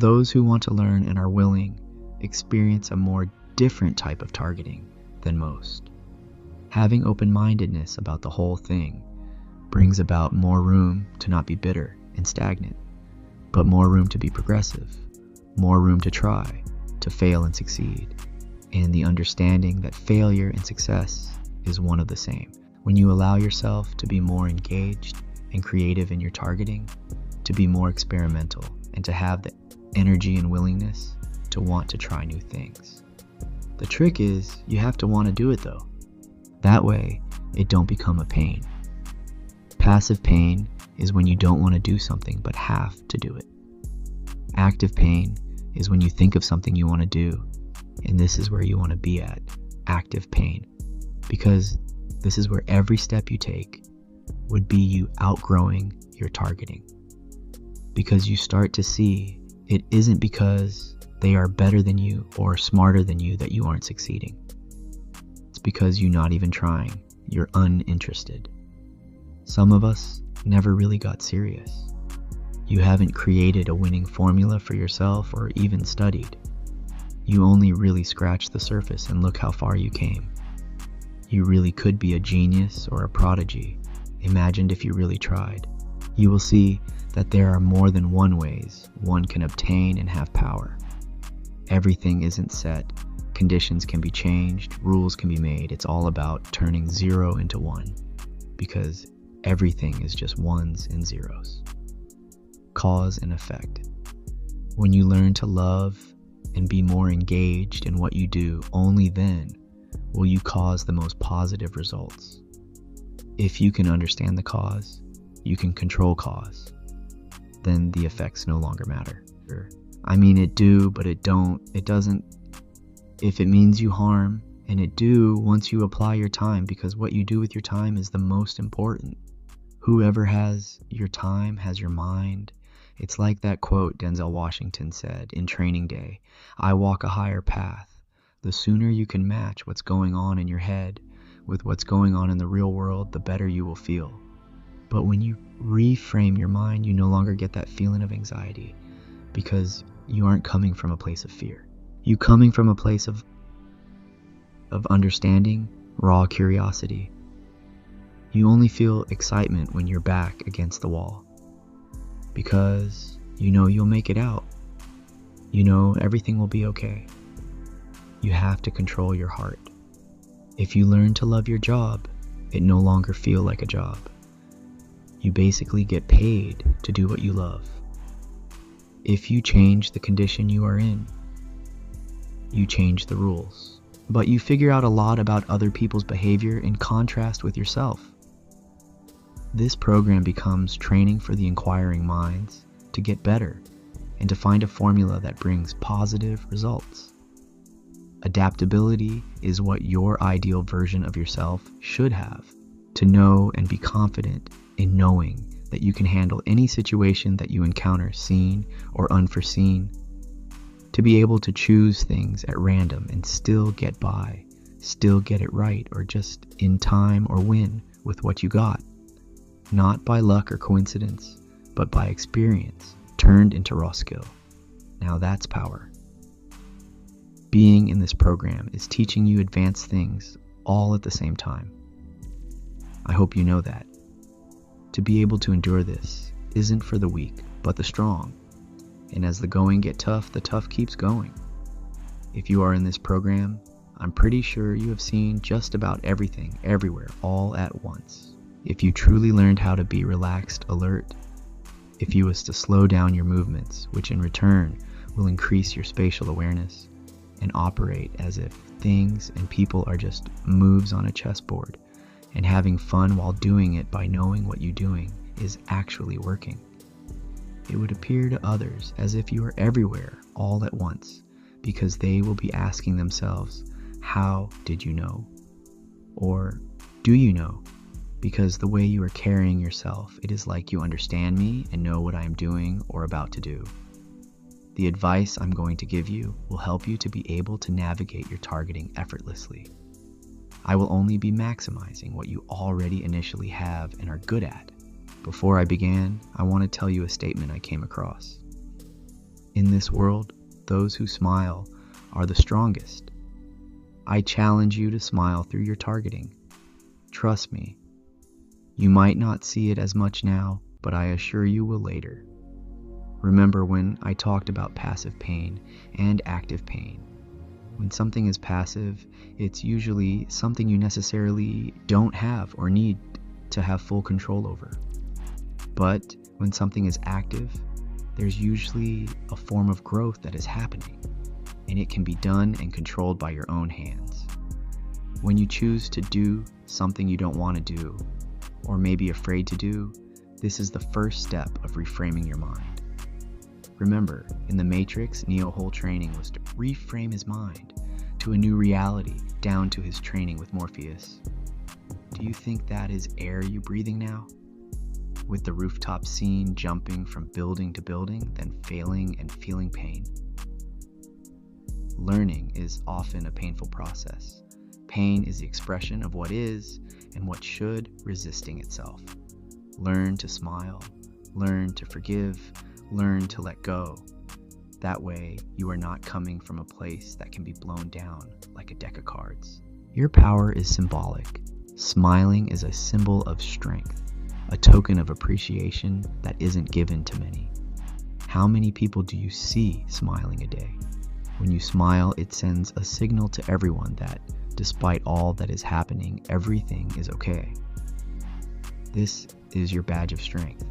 Those who want to learn and are willing experience a more different type of targeting than most. Having open-mindedness about the whole thing brings about more room to not be bitter and stagnant, but more room to be progressive, more room to try, to fail and succeed, and the understanding that failure and success is one of the same. When you allow yourself to be more engaged and creative in your targeting, to be more experimental, and to have the energy and willingness to want to try new things. The trick is you have to want to do it though. That way, it don't become a pain. Passive pain is when you don't want to do something but have to do it. Active pain is when you think of something you want to do, and this is where you want to be at, active pain, because this is where every step you take would be you outgrowing your targeting. Because you start to see it isn't because they are better than you or smarter than you that you aren't succeeding. It's because you're not even trying. You're uninterested. Some of us never really got serious. You haven't created a winning formula for yourself or even studied. You only really scratched the surface and look how far you came. You really could be a genius or a prodigy, imagined if you really tried. You will see that there are more than one ways one can obtain and have power. Everything isn't set. Conditions can be changed, rules can be made. It's all about turning 0 into 1, because everything is just ones and zeros. Cause and effect. When you learn to love and be more engaged in what you do, only then will you cause the most positive results. If you can understand the cause, you can control cause. Then the effects no longer matter. I mean, it do, but it doesn't. If it means you harm, and it do once you apply your time, because what you do with your time is the most important. Whoever has your time has your mind. It's like that quote Denzel Washington said in Training Day, "I walk a higher path." The sooner you can match what's going on in your head with what's going on in the real world, the better you will feel. But when you reframe your mind, you no longer get that feeling of anxiety, because you aren't coming from a place of fear. You coming from a place of understanding, raw curiosity. You only feel excitement when you're back against the wall, because you know you'll make it out. You know everything will be okay. You have to control your heart. If you learn to love your job, it no longer feels like a job. You basically get paid to do what you love. If you change the condition you are in, you change the rules. But you figure out a lot about other people's behavior in contrast with yourself. This program becomes training for the inquiring minds to get better and to find a formula that brings positive results. Adaptability is what your ideal version of yourself should have, to know and be confident in knowing that you can handle any situation that you encounter, seen or unforeseen, to be able to choose things at random and still get by, still get it right, or just in time or win with what you got, not by luck or coincidence, but by experience turned into raw skill. Now that's power. Being in this program is teaching you advanced things all at the same time. I hope you know that. To be able to endure this isn't for the weak, but the strong. And as the going get tough, the tough keeps going. If you are in this program, I'm pretty sure you have seen just about everything, everywhere, all at once. If you truly learned how to be relaxed, alert, if you was to slow down your movements, which in return will increase your spatial awareness and operate as if things and people are just moves on a chessboard, and having fun while doing it by knowing what you're doing is actually working. It would appear to others as if you are everywhere all at once, because they will be asking themselves, how did you know? Or do you know? Because the way you are carrying yourself, it is like you understand me and know what I am doing or about to do. The advice I'm going to give you will help you to be able to navigate your targeting effortlessly. I will only be maximizing what you already initially have and are good at. Before I began, I want to tell you a statement I came across. In this world, those who smile are the strongest. I challenge you to smile through your targeting. Trust me, you might not see it as much now, but I assure you will later. Remember when I talked about passive pain and active pain? When something is passive, it's usually something you necessarily don't have or need to have full control over. But when something is active, there's usually a form of growth that is happening, and it can be done and controlled by your own hands. When you choose to do something you don't want to do, or maybe afraid to do, this is the first step of reframing your mind. Remember, in the Matrix, Neo's whole training was to reframe his mind to a new reality, down to his training with Morpheus. Do you think that is air you breathing now? With the rooftop scene jumping from building to building, then failing and feeling pain. Learning is often a painful process. Pain is the expression of what is and what should, resisting itself. Learn to smile, learn to forgive, learn to let go. That way, you are not coming from a place that can be blown down like a deck of cards. Your power is symbolic. Smiling is a symbol of strength, a token of appreciation that isn't given to many. How many people do you see smiling a day? When you smile, it sends a signal to everyone that, despite all that is happening, everything is okay. This is your badge of strength.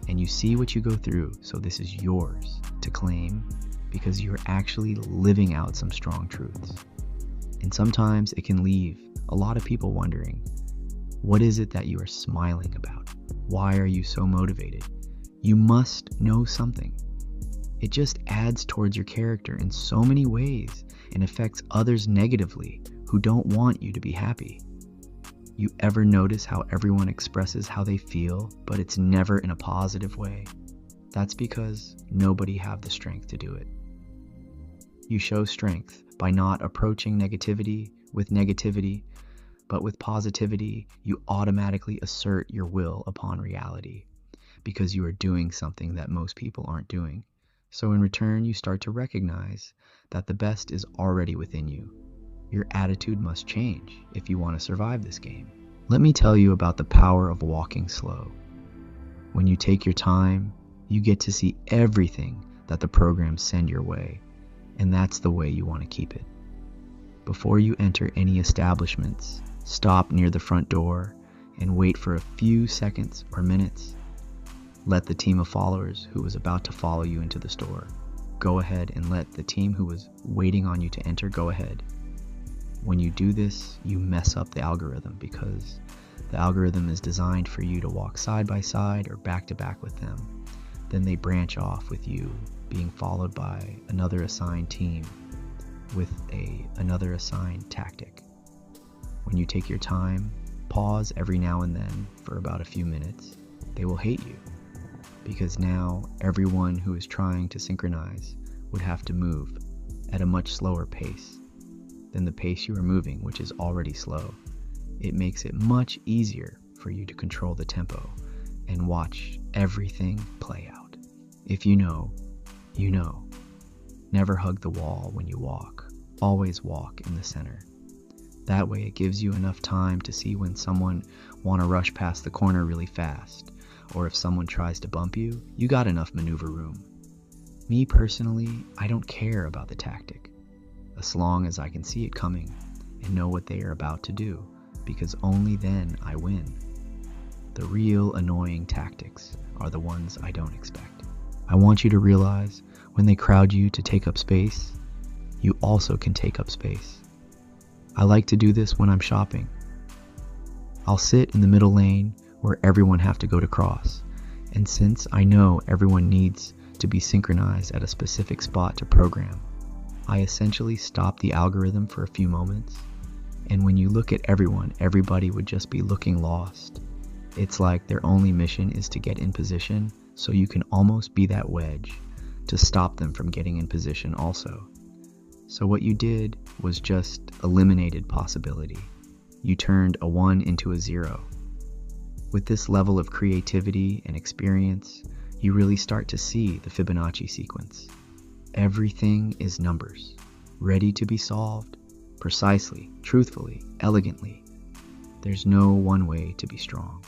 And you see what you go through, so this is yours to claim because you're actually living out some strong truths. And sometimes it can leave a lot of people wondering, what is it that you are smiling about? Why are you so motivated? You must know something. It just adds towards your character in so many ways and affects others negatively who don't want you to be happy. You ever notice how everyone expresses how they feel, but it's never in a positive way? That's because nobody have the strength to do it. You show strength by not approaching negativity with negativity, but with positivity, you automatically assert your will upon reality because you are doing something that most people aren't doing. So in return, you start to recognize that the best is already within you. Your attitude must change if you want to survive this game. Let me tell you about the power of walking slow. When you take your time, you get to see everything that the programs send your way, and that's the way you want to keep it. Before you enter any establishments, stop near the front door and wait for a few seconds or minutes. Let the team of followers who was about to follow you into the store go ahead, and let the team who was waiting on you to enter go ahead. When you do this, you mess up the algorithm because the algorithm is designed for you to walk side by side or back to back with them. Then they branch off with you being followed by another assigned team with another assigned tactic. When you take your time, pause every now and then for about a few minutes, they will hate you because now everyone who is trying to synchronize would have to move at a much slower pace than the pace you are moving, which is already slow. It makes it much easier for you to control the tempo and watch everything play out. If you know, you know. Never hug the wall when you walk. Always walk in the center. That way it gives you enough time to see when someone want to rush past the corner really fast, or if someone tries to bump you, you got enough maneuver room. Me personally, I don't care about the tactic, as long as I can see it coming and know what they are about to do, because only then I win. The real annoying tactics are the ones I don't expect. I want you to realize when they crowd you to take up space, you also can take up space. I like to do this when I'm shopping. I'll sit in the middle lane where everyone have to go to cross, and since I know everyone needs to be synchronized at a specific spot to program, I essentially stop the algorithm for a few moments, and when you look at everyone, everybody would just be looking lost. It's like their only mission is to get in position, so you can almost be that wedge to stop them from getting in position also. So what you did was just eliminated possibility. You turned a 1 into a 0. With this level of creativity and experience, you really start to see the Fibonacci sequence. Everything is numbers, ready to be solved, precisely, truthfully, elegantly. There's no one way to be strong.